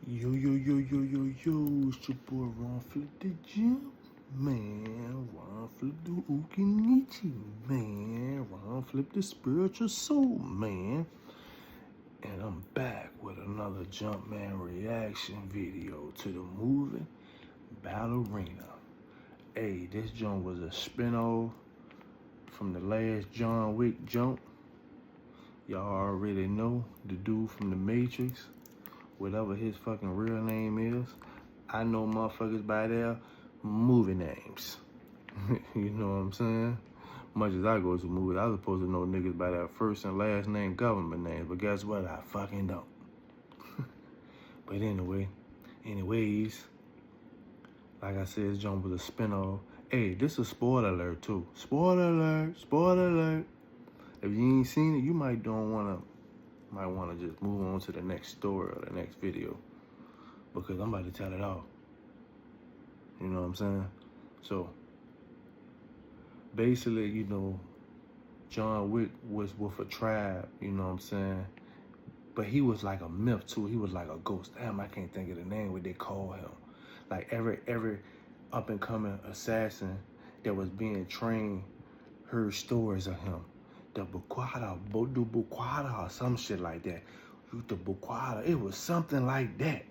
Yo, yo, yo, yo, yo, yo, it's your boy Ron Flip the Jump, man. Ron Flip the Ukinichi, man. Ron Flip the Spiritual Soul, man. And I'm back with another Jumpman reaction video to the movie Ballerina. Hey, this joint was a spin-off from the last John Wick jump. Y'all already know the dude from the Matrix, whatever his fucking real name is. I know motherfuckers by their movie names. You know what I'm saying? Much as I go to movies, I was supposed to know niggas by their first and last name government names, but guess what? I fucking don't. But anyways, like I said, this joint was a spinoff. Hey, this is spoiler alert too. Spoiler alert, spoiler alert. If you ain't seen it, you might wanna just move on to the next story or the next video, because I'm about to tell it all. You know what I'm saying? So basically, you know, John Wick was with a tribe, you know what I'm saying? But he was like a myth too. He was like a ghost. Damn, I can't think of the name what they call him. Like every up and coming assassin that was being trained heard stories of him. The Bukwada, Bodu Bukwada, or some shit like that. The Bukwada, it was something like that.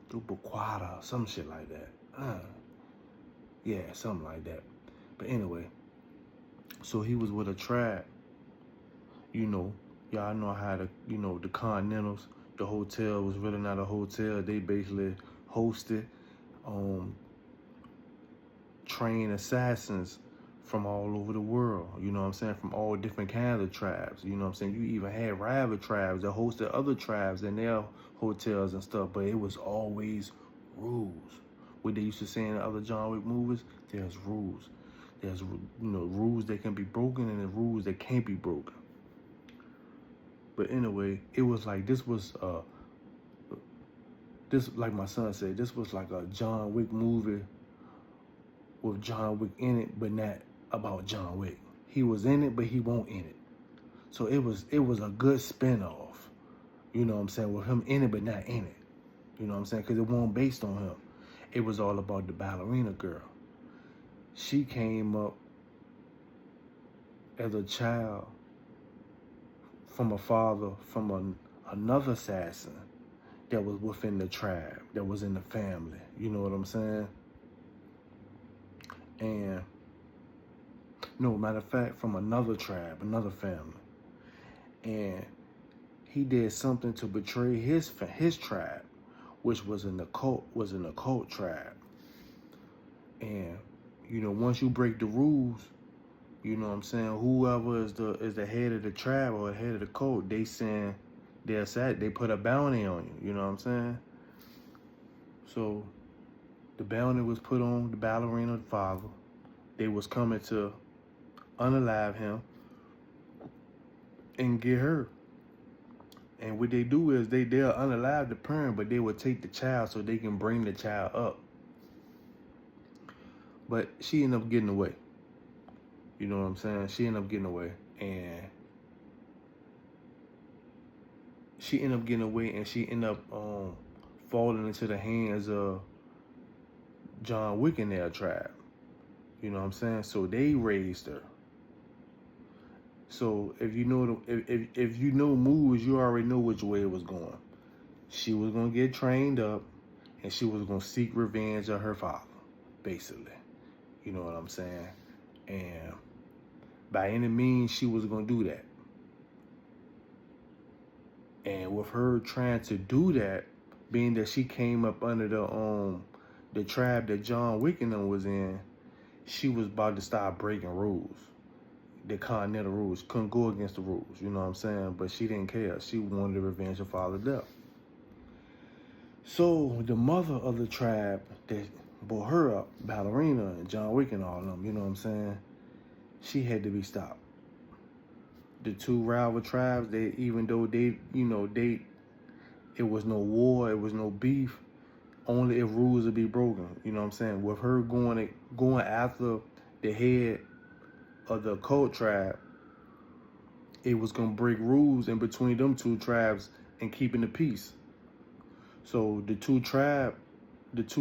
The Bukwada, some shit like that. Yeah, something like that. But anyway, so he was with a tribe. You know, y'all know how the Continentals, the hotel was really not a hotel. They basically hosted trained assassins from all over the world, you know what I'm saying, from all different kinds of tribes, you know what I'm saying. You even had rival tribes that hosted other tribes in their hotels and stuff, but it was always rules. What they used to say in the other John Wick movies, there's rules. There's, rules that can be broken and the rules that can't be broken. But anyway, it was like this, like my son said, this was like a John Wick movie with John Wick in it, but not about John Wick. He was in it, but he won't in it. So it was a good spinoff, you know what I'm saying, with him in it, but not in it. You know what I'm saying? Because it wasn't based on him. It was all about the ballerina girl. She came up as a child from a father, from another assassin that was within the tribe, that was in the family. You know what I'm saying? And no, matter of fact, from another tribe, another family. And he did something to betray his tribe, which was an occult tribe. And once you break the rules, you know what I'm saying, whoever is the head of the tribe or the head of the cult, they put a bounty on you. You know what I'm saying? So the bounty was put on the ballerina father. They was coming to unalive him and get her. And what they do is they'll unalive the parent, but they will take the child so they can bring the child up. But she ended up getting away. You know what I'm saying? She ended up getting away. And she ended up falling into the hands of John Wick and their tribe. You know what I'm saying? So they raised her. So if you know movies, you already know which way it was going. She was gonna get trained up, and she was gonna seek revenge of her father, basically. You know what I'm saying? And by any means, she was gonna do that. And with her trying to do that, being that she came up under the tribe that John Wick and them was in, she was about to start breaking rules. The continental rules. Couldn't go against the rules, you know what I'm saying? But she didn't care. She wanted to revenge her father's death. So the mother of the tribe that brought her up, Ballerina and John Wick and all of them, you know what I'm saying, she had to be stopped. The two rival tribes, even though it was no war, it was no beef, only if rules would be broken, you know what I'm saying? With her going after the head of the occult tribe, it was gonna break rules in between them two tribes and keeping the peace. So the two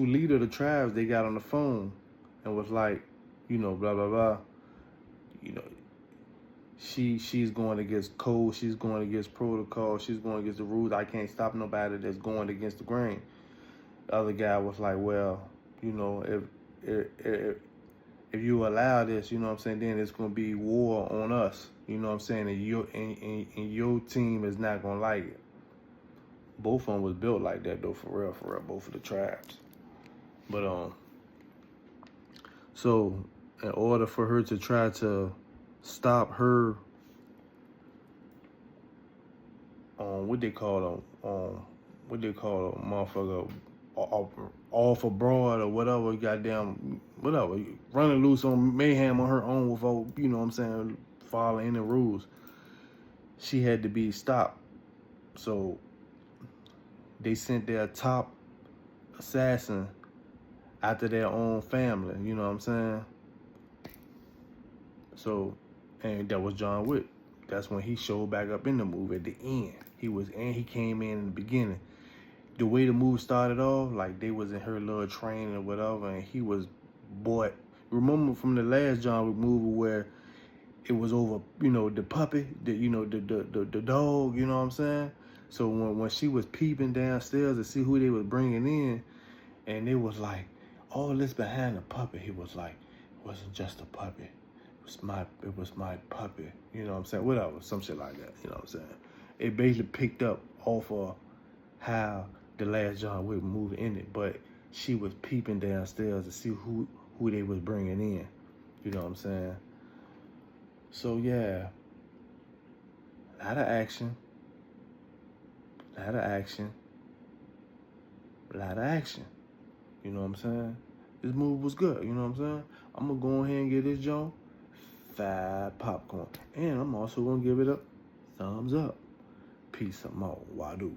leader of the tribes, they got on the phone and was like, blah blah blah. You know, she's going against code, she's going against protocol, she's going against the rules. I can't stop nobody that's going against the grain. The other guy was like, well, if you allow this, then it's gonna be war on us. And your team is not gonna like it. Both of them was built like that though, for real, both of the tribes. But so in order for her to try to stop her, what they call a motherfucker, off abroad or whatever, goddamn, whatever, running loose on mayhem on her own without, following any rules. She had to be stopped. So they sent their top assassin after their own family, you know what I'm saying? So, and that was John Wick. That's when he showed back up in the movie at the end. He came in the beginning. The way the movie started off, like they was in her little training or whatever, and he was bought. Remember from the last John Wick movie where it was over, the puppy, the dog, you know what I'm saying? So when she was peeping downstairs to see who they was bringing in, and it was like, all this behind the puppy, he was like, it wasn't just a puppy. It was my puppy. You know what I'm saying? Whatever, some shit like that. You know what I'm saying? It basically picked up off of how the last John Wick movie ended, but she was peeping downstairs to see who they was bringing in. You know what I'm saying? So yeah, a lot of action. You know what I'm saying? This movie was good. You know what I'm saying? I'm gonna go ahead and get this joint 5 popcorn, and I'm also gonna give it a thumbs up. Peace out, Wadu.